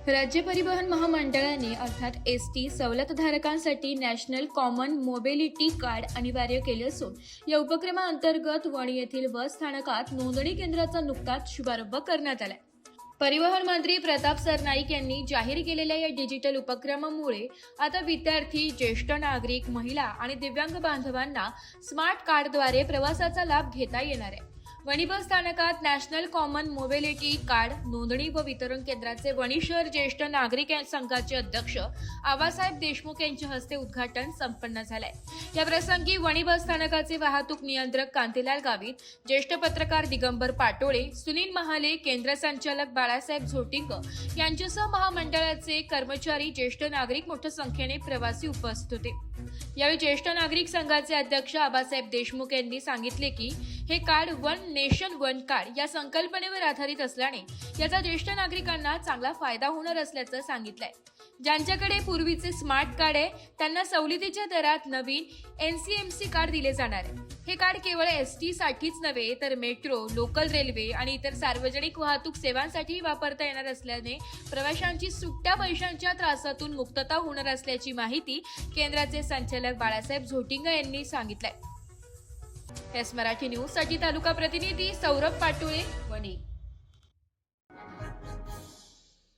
राज्य परिवहन महामंडळाने अर्थात एसटी सवलतधारकांसाठी नॅशनल कॉमन मोबिलिटी कार्ड अनिवार्य केले असून या उपक्रमाअंतर्गत वणी येथील बस स्थानकात नोंदणी केंद्राचा नुकताच शुभारंभ करण्यात आला। परिवहन मंत्री प्रताप सरनाईक यांनी जाहीर केलेल्या या डिजिटल उपक्रमामुळे आता विद्यार्थी, ज्येष्ठ नागरिक, महिला आणि दिव्यांग बांधवांना स्मार्ट कार्डद्वारे प्रवासाचा लाभ घेता येणार आहे। वणी बस स्थानकात नॅशनल कॉमन मोबिलिटी कार्ड नोंदणी व वितरण केंद्राचे वणी शहर ज्येष्ठ नागरिक संघाचे अध्यक्ष आबासाहेब देशमुख यांच्या हस्ते उद्घाटन संपन्न झाले। या प्रसंगी वणी बस स्थानकाचे वाहतूक नियंत्रक कांतीलाल गावित, ज्येष्ठ पत्रकार दिगंबर पाटोळे, सुनील महाले, केंद्र संचालक बाळासाहेब झोटिंग यांच्यासह महामंडळाचे कर्मचारी, ज्येष्ठ नागरिक मोठ्या संख्येने प्रवासी उपस्थित होते। यावेळी ज्येष्ठ नागरिक संघाचे अध्यक्ष आबासाहेब देशमुख यांनी सांगितले की हे card one nation one card या संकल्पनेवर आधारित असल्याने याचा ज्येष्ठ नागरिकांना चांगला फायदा होणार असल्याचं सांगितलंय। ज्यांच्याकडे पूर्वीचे स्मार्ट कार्ड आहे त्यांना सवलतीच्या दरात नवीन एनसीएमसी कार्ड दिले जाणार आहे। हे कार्ड केवळ एसटी साठीच नव्हे तर मेट्रो, लोकल रेल्वे आणि इतर सार्वजनिक वाहतूक सेवांसाठी वापरता येणार असल्याने प्रवाशांची सुट्ट्या पैशांच्या त्रासातून मुक्तता होणार असल्याची माहिती केंद्राचे संचालक बाळासाहेब झोटिंग यांनी सांगितलंय। एस मराठी न्यूज साठी तालुका प्रतिनिधी सौरभ पाटोळे, वणी।